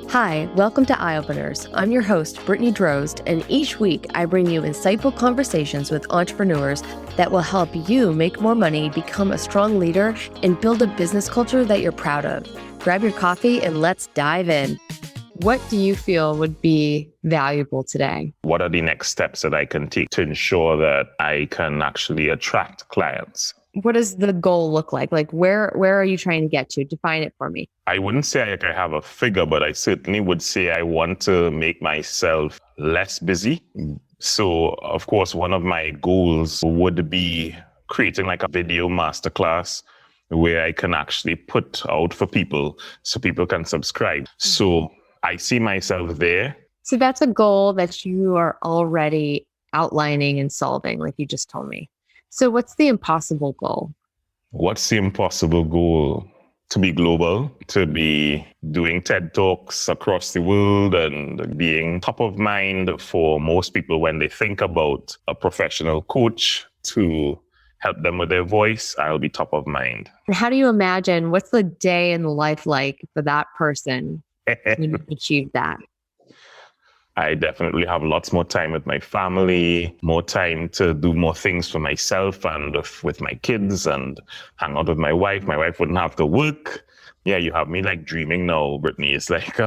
Hi, welcome to Eye Openers. I'm your host, Brittany, and each week I bring you insightful conversations with entrepreneurs that will help you make more money, become a strong leader, and build a business culture that you're proud of. Grab your coffee and let's dive in. What do you feel would be valuable today? What are the next steps that I can take to ensure that I can actually attract clients? What does the goal look like? Like where are you trying to get to? Define it for me. I wouldn't say I have a figure, but I certainly would say I want to make myself less busy. So, of course, one of my goals would be creating like a video masterclass where I can actually put out for people so people can subscribe. So I see myself there. So that's a goal that you are already outlining and solving, like you just told me. So what's the impossible goal? What's the impossible goal? To be global, to be doing TED Talks across the world and being top of mind for most people when they think about a professional coach to help them with their voice. I'll be top of mind. And how do you imagine, what's the day in life like for that person to achieve that? I definitely have lots more time with my family, more time to do more things for myself and with my kids and hang out with my wife. My wife wouldn't have to work. Yeah, you have me like dreaming now, Brittany. It's like...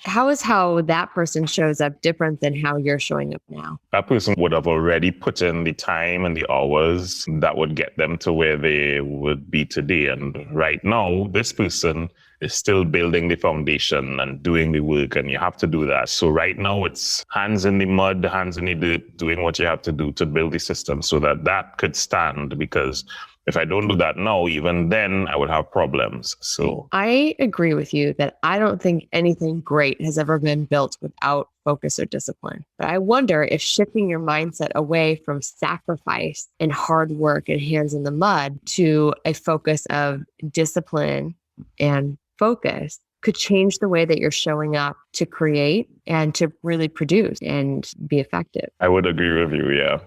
How is how that person shows up different than how you're showing up now? That person would have already put in the time and the hours that would get them to where they would be today. And right now, this person is still building the foundation and doing the work, and you have to do that. So right now it's hands in the mud, hands in the dirt, doing what you have to do to build the system so that that could stand. Because if I don't do that now, even then I would have problems. So I agree with you that I don't think anything great has ever been built without focus or discipline. But I wonder if shifting your mindset away from sacrifice and hard work and hands in the mud to a focus of discipline and focus could change the way that you're showing up to create and to really produce and be effective. I would agree with you, yeah.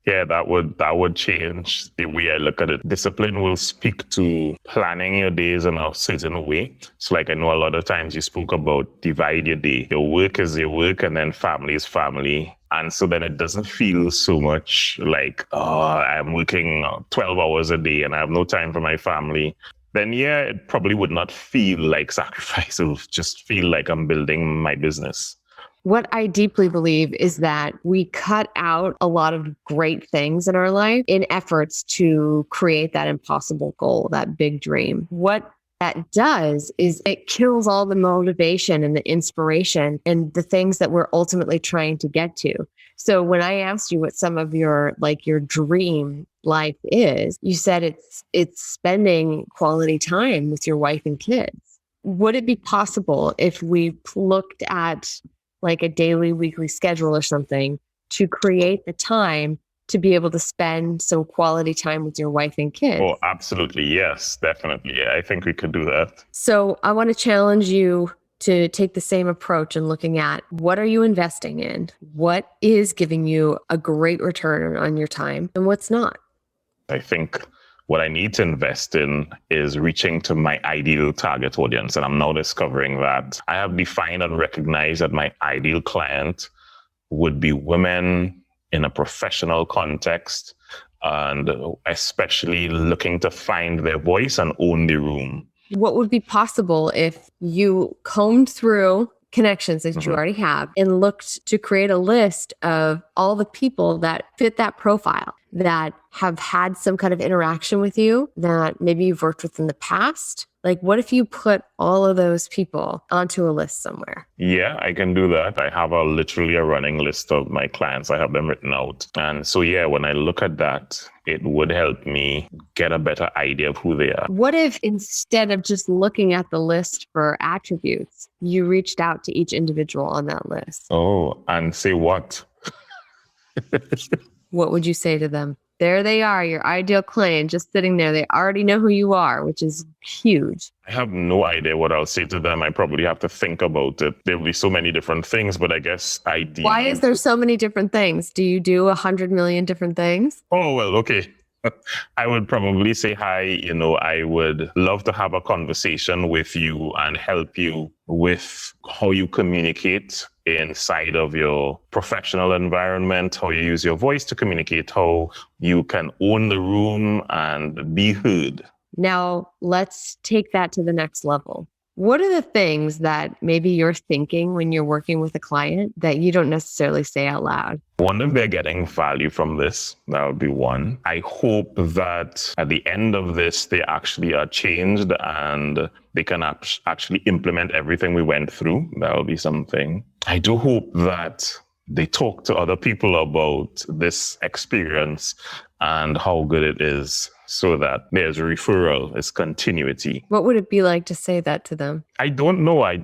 Yeah, that would change the way I look at it. Discipline will speak to planning your days in a certain way. So like I know a lot of times you spoke about divide your day. Your work is your work and then family is family. And so then it doesn't feel so much like, oh, I'm working 12 hours a day and I have no time for my family. Then yeah, it probably would not feel like sacrifice. It would just feel like I'm building my business. What I deeply believe is that we cut out a lot of great things in our life in efforts to create that impossible goal, that big dream. What that does is it kills all the motivation and the inspiration and the things that we're ultimately trying to get to. So when I asked you what some of your dream life is, you said it's spending quality time with your wife and kids. Would it be possible if we looked at like a daily, weekly schedule or something to create the time to be able to spend some quality time with your wife and kids? Oh, absolutely. Yes, definitely. Yeah, I think we could do that. So I want to challenge you to take the same approach and looking at what are you investing in? What is giving you a great return on your time and what's not? I think what I need to invest in is reaching to my ideal target audience. And I'm now discovering that I have defined and recognized that my ideal client would be women in a professional context, and especially looking to find their voice and own the room. What would be possible if you combed through connections that you already have and looked to create a list of all the people that fit that profile, that have had some kind of interaction with you, that maybe you've worked with in the past? Like, what if you put all of those people onto a list somewhere? Yeah, I can do that. I have literally a running list of my clients. I have them written out. And so, yeah, when I look at that, it would help me get a better idea of who they are. What if instead of just looking at the list for attributes, you reached out to each individual on that list? Oh, and say what? What would you say to them? There they are, your ideal client, just sitting there. They already know who you are, which is huge. I have no idea what I'll say to them. I probably have to think about it. There'll be so many different things, but I guess Why is there so many different things? Do you do 100 million different things? Oh, well, okay. I would probably say, hi, I would love to have a conversation with you and help you with how you communicate inside of your professional environment, how you use your voice to communicate, how you can own the room and be heard. Now, let's take that to the next level. What are the things that maybe you're thinking when you're working with a client that you don't necessarily say out loud? Wonder if they're getting value from this. That would be one. I hope that at the end of this, they actually are changed and they can actually implement everything we went through. That will be something. I do hope that they talk to other people about this experience and how good it is, so that there's a referral, it's continuity. What would it be like to say that to them? I don't know. I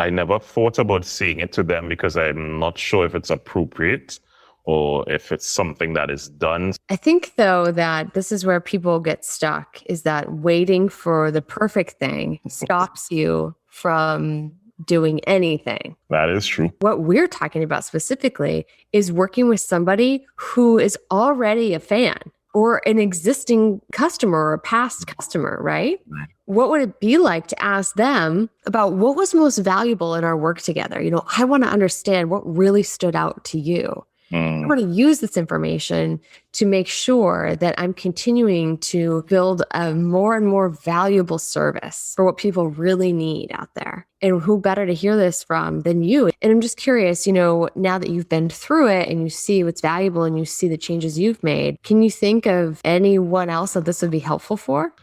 never thought about saying it to them because I'm not sure if it's appropriate or if it's something that is done. I think, though, that this is where people get stuck, is that waiting for the perfect thing stops you from doing anything. That is true. What we're talking about specifically is working with somebody who is already a fan or an existing customer or a past customer, right? What would it be like to ask them about what was most valuable in our work together? I want to understand what really stood out to you. I want to use this information to make sure that I'm continuing to build a more and more valuable service for what people really need out there. And who better to hear this from than you? And I'm just curious, now that you've been through it and you see what's valuable and you see the changes you've made, can you think of anyone else that this would be helpful for?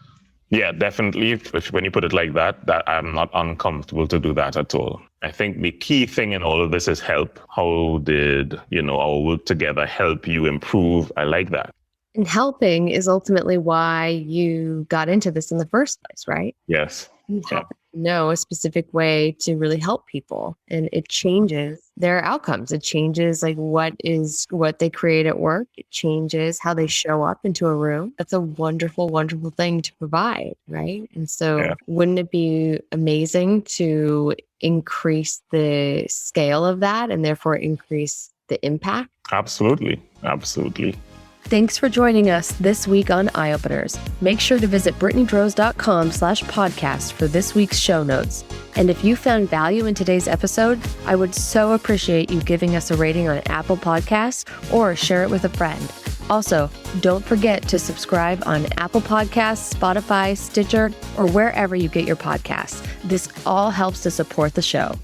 Yeah, definitely. When you put it like that I'm not uncomfortable to do that at all. I think the key thing in all of this is help. How did, our work together help you improve? I like that. And helping is ultimately why you got into this in the first place, right? Yes. You happen to know a specific way to really help people, and it changes their outcomes. It changes what they create at work. It changes how they show up into a room. That's a wonderful, wonderful thing to provide, right? And so wouldn't it be amazing to increase the scale of that and therefore increase the impact? Absolutely. Absolutely. Thanks for joining us this week on Eye Openers. Make sure to visit brittanydraws.com/podcast for this week's show notes. And if you found value in today's episode, I would so appreciate you giving us a rating on Apple Podcasts or share it with a friend. Also, don't forget to subscribe on Apple Podcasts, Spotify, Stitcher, or wherever you get your podcasts. This all helps to support the show.